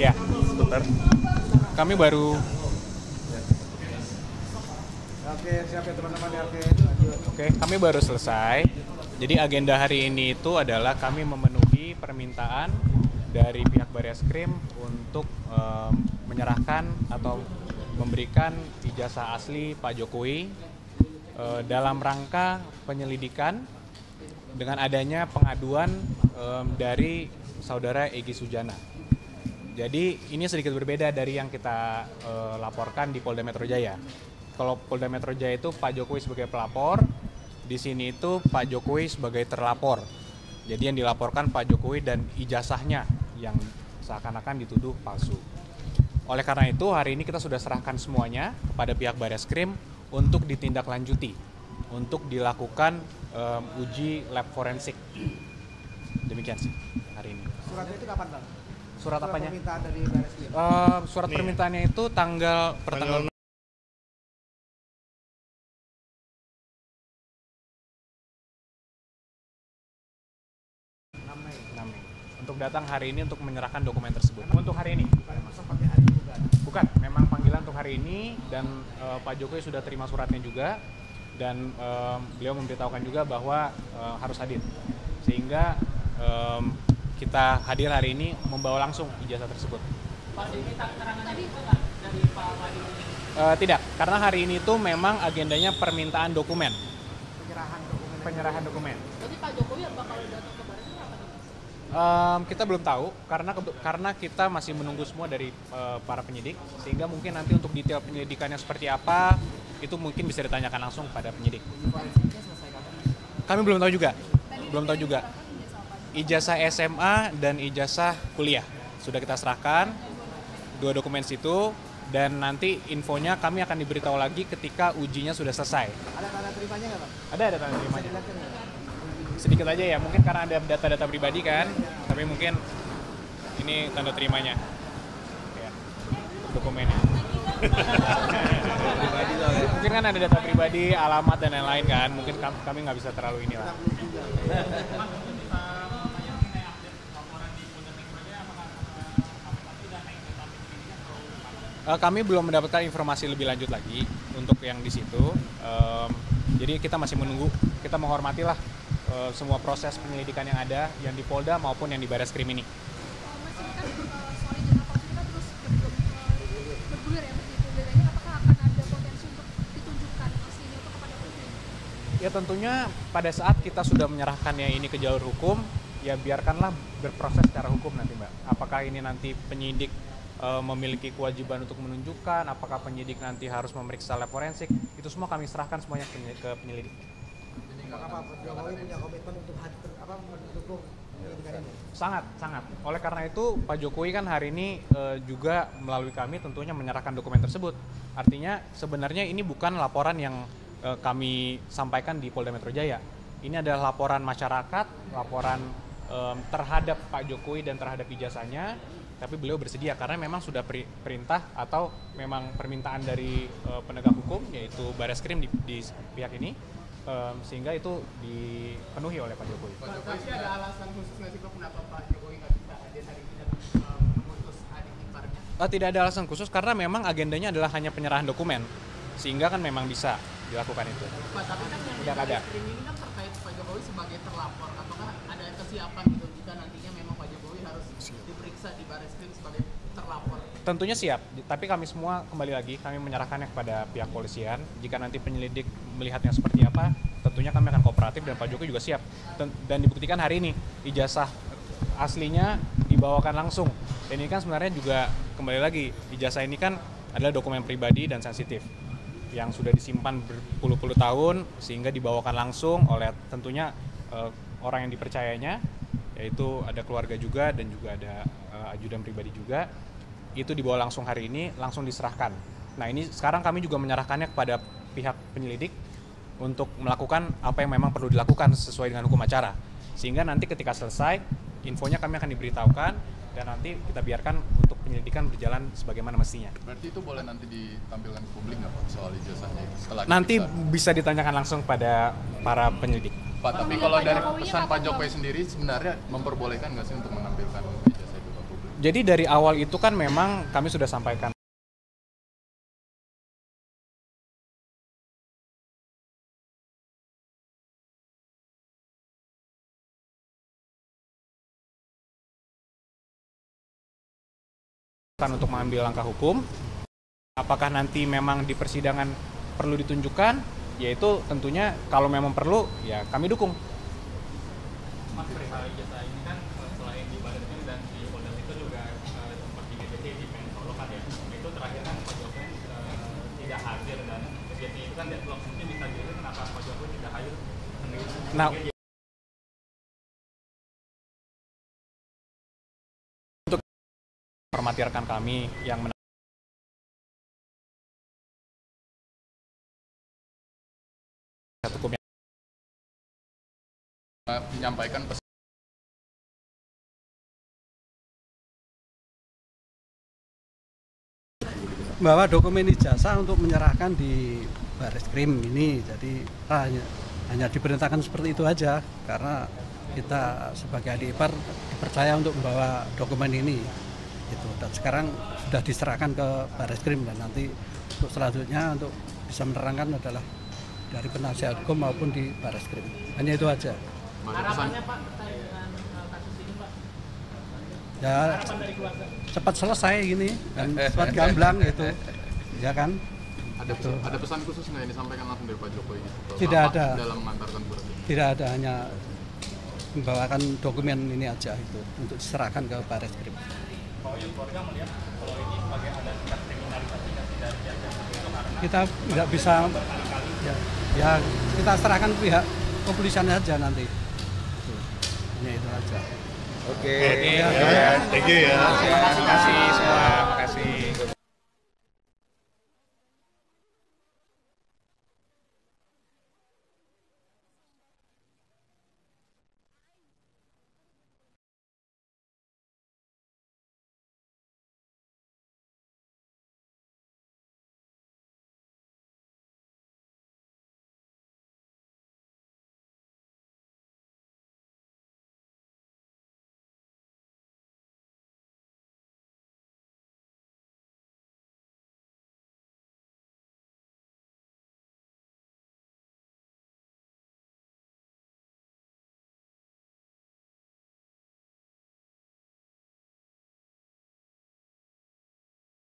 Ya, sebentar. Kami baru. Oke, siap ya teman-teman ya. Oke, lanjut. Oke, kami baru selesai. Jadi agenda hari ini itu adalah kami memenuhi permintaan dari pihak Barreskrim untuk menyerahkan atau memberikan ijazah asli Pak Jokowi dalam rangka penyelidikan dengan adanya pengaduan dari saudara Egy Sujana. Jadi ini sedikit berbeda dari yang kita laporkan di Polda Metro Jaya. Kalau Polda Metro Jaya itu Pak Jokowi sebagai pelapor, di sini itu Pak Jokowi sebagai terlapor. Jadi yang dilaporkan Pak Jokowi dan ijazahnya yang seakan-akan dituduh palsu. Oleh karena itu hari ini kita sudah serahkan semuanya kepada pihak Barreskrim untuk ditindaklanjuti, untuk dilakukan uji lab forensik. Demikian sih hari ini. Suratnya itu kapan, Bang? Surat apanya? Permintaan dari Barreskrim. Surat permintaannya itu tanggal 6 Mei. Untuk datang hari ini untuk menyerahkan dokumen tersebut. Untuk hari ini? Seperti hari ini bukan? Bukan, memang panggilan untuk hari ini dan Pak Jokowi sudah terima suratnya juga dan beliau memberitahukan juga bahwa harus hadir. Sehingga kita hadir hari ini membawa langsung ijazah tersebut. Pak, diminta keterangan tadi enggak dari Pak Wadi? Tidak, karena hari ini itu memang agendanya permintaan dokumen. Penyerahan dokumen. Penyerahan dokumen. Berarti Pak Jokowi bakal datang ke Barreskrim apa nih? Kita belum tahu karena kita masih menunggu semua dari para penyidik, sehingga mungkin nanti untuk detail penyelidikannya seperti apa itu mungkin bisa ditanyakan langsung pada penyidik. Forensiknya selesai kapan? Kami belum tahu juga. Ijazah SMA dan ijazah kuliah sudah kita serahkan 2 dokumen situ dan nanti infonya kami akan diberitahu lagi ketika ujinya sudah selesai. Ada tanda terimanya nggak, Bang? Ada tanda terimanya. Bisa dilihatkan nggak? Sedikit aja ya, mungkin karena ada data-data pribadi kan, tapi mungkin ini tanda terimanya ya, dokumennya. Mungkin kan ada data pribadi, alamat dan lain-lain kan, mungkin kami nggak bisa terlalu inilah. Kami belum mendapatkan informasi lebih lanjut lagi untuk yang di situ. Jadi kita masih menunggu, kita menghormatilah semua proses penyelidikan yang ada, yang di Polda maupun yang di Barreskrim ini. Mas, ini kan soal ijazah palsu ini kan terus bergulir ya begitu. Bedanya apakah akan ada potensi untuk ditunjukkan aslinya itu kepada publik? Ya tentunya pada saat kita sudah menyerahkannya ini ke jalur hukum, ya biarkanlah berproses secara hukum nanti Mbak. Apakah ini nanti penyidik memiliki kewajiban untuk menunjukkan, apakah penyidik nanti harus memeriksa lab forensik, itu semua kami serahkan semuanya ke penyelidik. Apakah Pak Jokowi punya komitmen untuk mendukung penyelidikan ini? Sangat. Oleh karena itu Pak Jokowi kan hari ini juga melalui kami tentunya menyerahkan dokumen tersebut. Artinya sebenarnya ini bukan laporan yang kami sampaikan di Polda Metro Jaya. Ini adalah laporan masyarakat, laporan terhadap Pak Jokowi dan terhadap ijazahnya. Tapi beliau bersedia karena memang sudah perintah atau memang permintaan dari penegak hukum yaitu Barreskrim di pihak ini. Sehingga itu dipenuhi oleh Pak Jokowi. Tapi ada alasan khusus nggak sih Pak kenapa Pak Jokowi nggak bisa hadir hari ini dan memutus adik iparnya? Tidak ada alasan khusus karena memang agendanya adalah hanya penyerahan dokumen, sehingga kan memang bisa dilakukan itu. Pak, tapi kan yang di Tidak ada. Barreskrim ini kan terkait Pak Jokowi sebagai terlapor. Apakah ada kesiapan gitu jika nantinya memang Pak Jokowi harus diperiksa di Barreskrim sebagai terlapor? Tentunya siap, tapi kami semua kembali lagi kami menyerahkannya kepada pihak polisian. Jika nanti penyelidik melihatnya seperti apa, tentunya kami akan kooperatif dan Pak Jokowi juga siap. Dan dibuktikan hari ini ijazah aslinya dibawakan langsung. Dan ini kan sebenarnya juga kembali lagi ijazah ini kan adalah dokumen pribadi dan sensitif yang sudah disimpan berpuluh-puluh tahun sehingga dibawakan langsung oleh tentunya orang yang dipercayanya, yaitu ada keluarga juga dan juga ada ajudan pribadi juga. Itu dibawa langsung hari ini, langsung diserahkan. Nah ini sekarang kami juga menyerahkannya kepada pihak penyelidik untuk melakukan apa yang memang perlu dilakukan sesuai dengan hukum acara. Sehingga nanti ketika selesai, infonya kami akan diberitahukan dan nanti kita biarkan untuk penyelidikan berjalan sebagaimana mestinya. Berarti itu boleh nanti ditampilkan ke publik nggak Pak soal ijazahnya itu? Setelah Nanti diperiksa? bisa ditanyakan langsung pada para penyelidik. Pak, tapi kalau dari pesan Pak Jokowi sendiri sebenarnya memperbolehkan nggak sih untuk menampilkan ijazah itu ke publik? Jadi dari awal itu kan memang kami sudah sampaikan untuk mengambil langkah hukum. Apakah nanti memang di persidangan perlu ditunjukkan? Yaitu tentunya kalau memang perlu, ya kami dukung. Mas, perihal ijazah ini kan selain di Badan Kim dan di Polda itu juga sempat di GBT di Menpolo kan ya. Itu terakhir kan Pak Jokowi tidak hadir dan GBT itu kan deadlock. Mungkin bisa jadi kenapa Pak Jokowi tidak hadir? Nah, untuk hormati rekan kami yang hukum Menyampaikan pesan bahwa dokumen ijazah untuk menyerahkan di Bareskrim ini, jadi hanya diperintahkan seperti itu aja karena kita sebagai adik ipar dipercaya untuk membawa dokumen ini itu, dan sekarang sudah diserahkan ke Bareskrim dan nanti untuk selanjutnya untuk bisa menerangkan adalah dari penasihat hukum maupun di Bareskrim, hanya itu aja. Harapannya Pak terkait dengan kasus ini Pak? Ya Harapan dari keluarga? cepat selesai gini dan cepat gamblang gitu, ya kan? ada pesan khusus nggak yang disampaikan langsung dari Pak Jokowi gitu? Tidak ada. Dalam mengantarkan surat ini. Tidak ada, hanya membawakan dokumen ini aja itu untuk diserahkan ke Bareskrim. Kalau yang keluarga melihat kalau ini sebagai ada tingkat kriminalisasi dari jajah itu karena Kita tidak bisa, ya kita serahkan pihak kepolisian aja nanti. Itu. Hanya itu aja. Oke. Oke. Ya, thank you ya. Terima kasih semua.